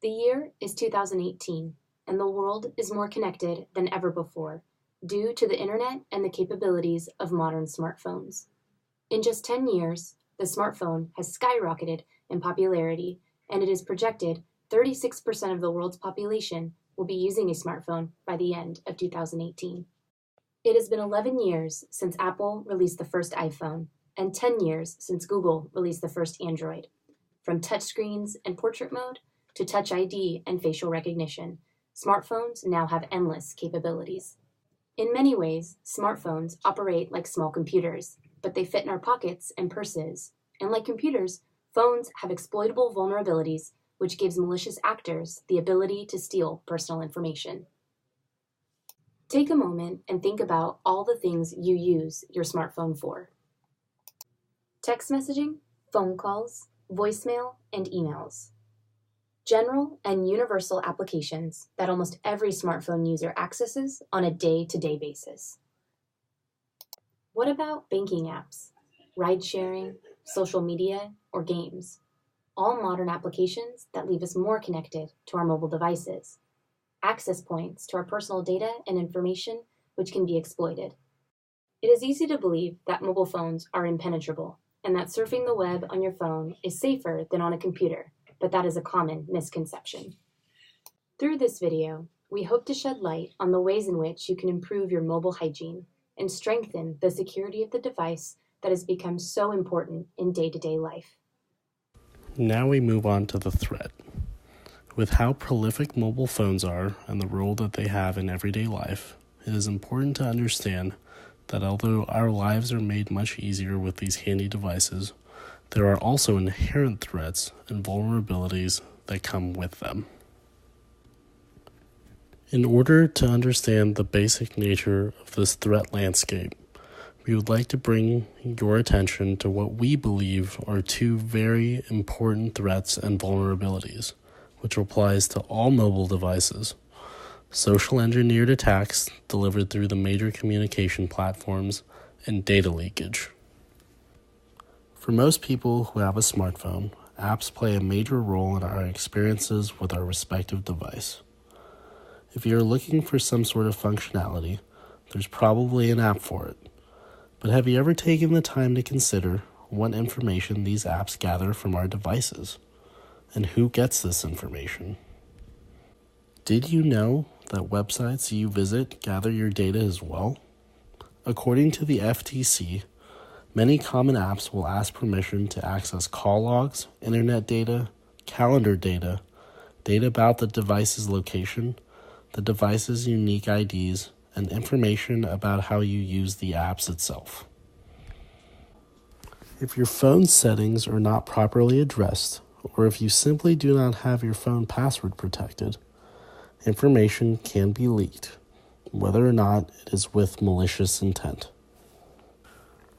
The year is 2018, and the world is more connected than ever before due to the internet and the capabilities of modern smartphones. In just 10 years, the smartphone has skyrocketed in popularity, and it is projected 36% of the world's population will be using a smartphone by the end of 2018. It has been 11 years since Apple released the first iPhone, and 10 years since Google released the first Android. From touchscreens and portrait mode to Touch ID and facial recognition, smartphones now have endless capabilities. In many ways, smartphones operate like small computers, but they fit in our pockets and purses. And like computers, phones have exploitable vulnerabilities, which gives malicious actors the ability to steal personal information. Take a moment and think about all the things you use your smartphone for. Text messaging, phone calls, voicemail, and emails. General and universal applications that almost every smartphone user accesses on a day-to-day basis. What about banking apps, ride-sharing, social media, or games? All modern applications that leave us more connected to our mobile devices. Access points to our personal data and information which can be exploited. It is easy to believe that mobile phones are impenetrable and that surfing the web on your phone is safer than on a computer, but that is a common misconception. Through this video, we hope to shed light on the ways in which you can improve your mobile hygiene and strengthen the security of the device that has become so important in day-to-day life. Now we move on to the threat. With how prolific mobile phones are and the role that they have in everyday life, it is important to understand that although our lives are made much easier with these handy devices, there are also inherent threats and vulnerabilities that come with them. In order to understand the basic nature of this threat landscape, we would like to bring your attention to what we believe are two very important threats and vulnerabilities, which applies to all mobile devices: social engineered attacks delivered through the major communication platforms, and data leakage. For most people who have a smartphone, apps play a major role in our experiences with our respective device. If you're looking for some sort of functionality, there's probably an app for it. But have you ever taken the time to consider what information these apps gather from our devices? And who gets this information? Did you know that websites you visit gather your data as well? According to the FTC, many common apps will ask permission to access call logs, internet data, calendar data, data about the device's location, the device's unique IDs, and information about how you use the apps itself. If your phone settings are not properly addressed, or if you simply do not have your phone password protected, information can be leaked, whether or not it is with malicious intent.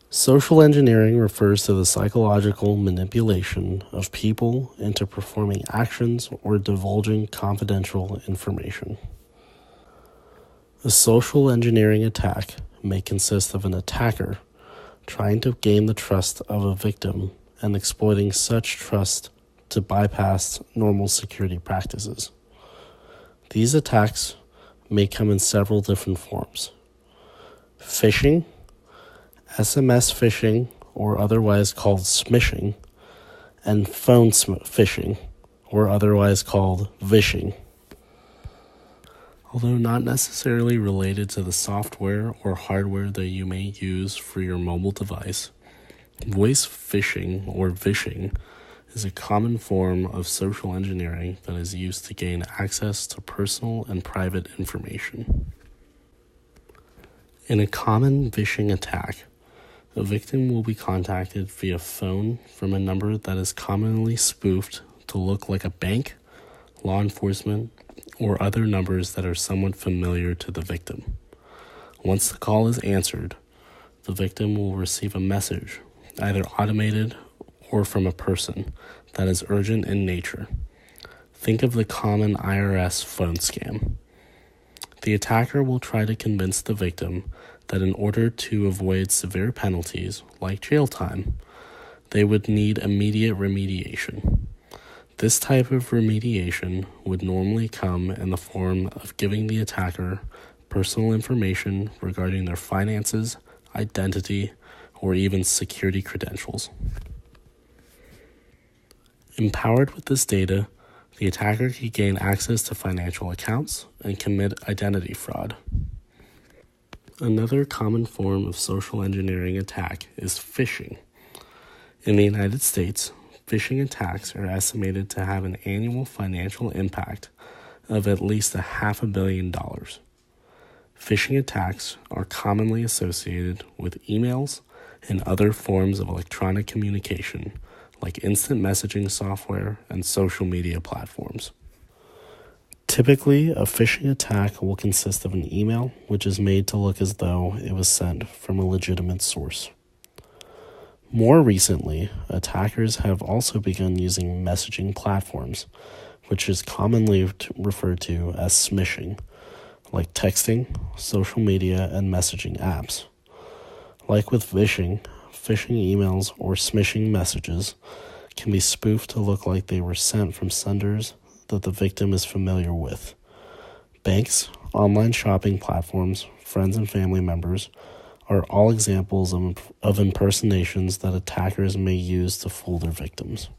Social engineering refers to the psychological manipulation of people into performing actions or divulging confidential information. A social engineering attack may consist of an attacker trying to gain the trust of a victim and exploiting such trust to bypass normal security practices. These attacks may come in several different forms: phishing, SMS phishing, or otherwise called smishing, and phone phishing, or otherwise called vishing. Although not necessarily related to the software or hardware that you may use for your mobile device, voice phishing or vishing is a common form of social engineering that is used to gain access to personal and private information. In a common vishing attack, a victim will be contacted via phone from a number that is commonly spoofed to look like a bank, law enforcement, or other numbers that are somewhat familiar to the victim. Once the call is answered, the victim will receive a message, either automated or from a person, that is urgent in nature. Think of the common IRS phone scam. The attacker will try to convince the victim that in order to avoid severe penalties, like jail time, they would need immediate remediation. This type of remediation would normally come in the form of giving the attacker personal information regarding their finances, identity, or even security credentials. Empowered with this data, the attacker can gain access to financial accounts and commit identity fraud. Another common form of social engineering attack is phishing. In the United States, phishing attacks are estimated to have an annual financial impact of at least $500 million. Phishing attacks are commonly associated with emails and other forms of electronic communication, like instant messaging software and social media platforms. Typically, a phishing attack will consist of an email which is made to look as though it was sent from a legitimate source. More recently, attackers have also begun using messaging platforms, which is commonly referred to as smishing, like texting, social media, and messaging apps. Like with phishing emails or smishing messages can be spoofed to look like they were sent from senders that the victim is familiar with. Banks, online shopping platforms, friends and family members are all examples of impersonations that attackers may use to fool their victims.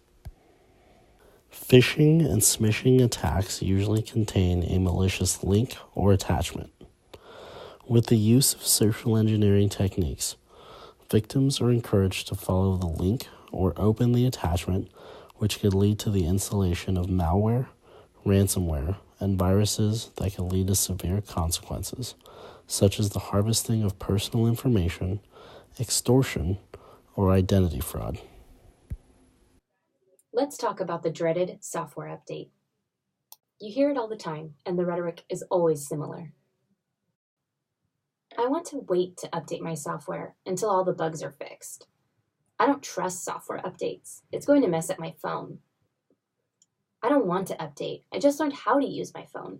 Phishing and smishing attacks usually contain a malicious link or attachment. With the use of social engineering techniques, victims are encouraged to follow the link or open the attachment, which could lead to the installation of malware, ransomware, and viruses that can lead to severe consequences, such as the harvesting of personal information, extortion, or identity fraud. Let's talk about the dreaded software update. You hear it all the time, and the rhetoric is always similar. I want to wait to update my software until all the bugs are fixed. I don't trust software updates. It's going to mess up my phone. I don't want to update. I just learned how to use my phone.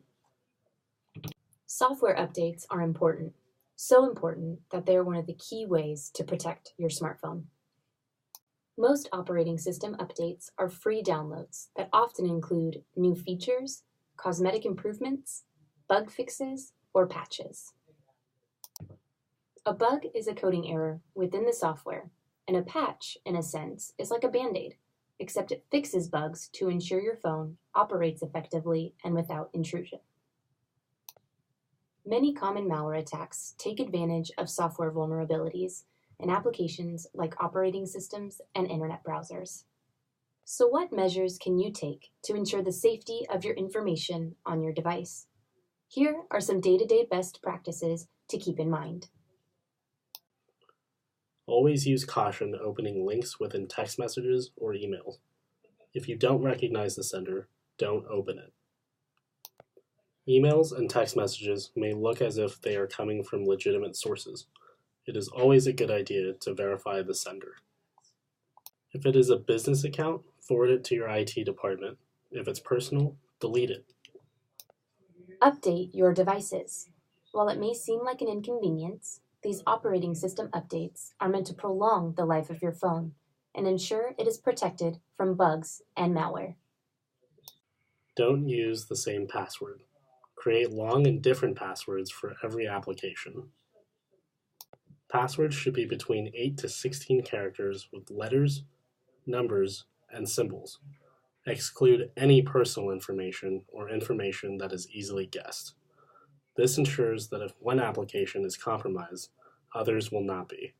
Software updates are important, so important that they are one of the key ways to protect your smartphone. Most operating system updates are free downloads that often include new features, cosmetic improvements, bug fixes, or patches. A bug is a coding error within the software, and a patch, in a sense, is like a band-aid, except it fixes bugs to ensure your phone operates effectively and without intrusion. Many common malware attacks take advantage of software vulnerabilities in applications like operating systems and internet browsers. So what measures can you take to ensure the safety of your information on your device? Here are some day-to-day best practices to keep in mind. Always use caution opening links within text messages or emails. If you don't recognize the sender, don't open it. Emails and text messages may look as if they are coming from legitimate sources. It is always a good idea to verify the sender. If it is a business account, forward it to your IT department. If it's personal, delete it. Update your devices. While it may seem like an inconvenience, these operating system updates are meant to prolong the life of your phone and ensure it is protected from bugs and malware. Don't use the same password. Create long and different passwords for every application. Passwords should be between 8 to 16 characters with letters, numbers, and symbols. Exclude any personal information or information that is easily guessed. This ensures that if one application is compromised, others will not be.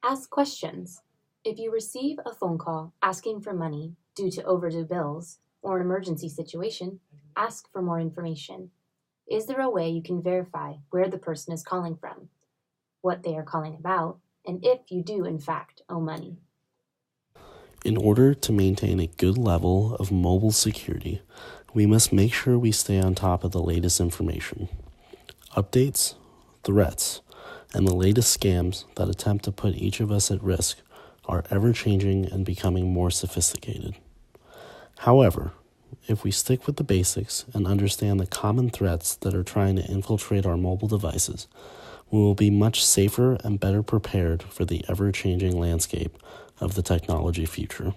Ask questions. If you receive a phone call asking for money due to overdue bills or an emergency situation, ask for more information. Is there a way you can verify where the person is calling from, what they are calling about, and if you do in fact owe money? In order to maintain a good level of mobile security, we must make sure we stay on top of the latest information. Updates, threats, and the latest scams that attempt to put each of us at risk are ever-changing and becoming more sophisticated. However, if we stick with the basics and understand the common threats that are trying to infiltrate our mobile devices, we will be much safer and better prepared for the ever-changing landscape of the technology future.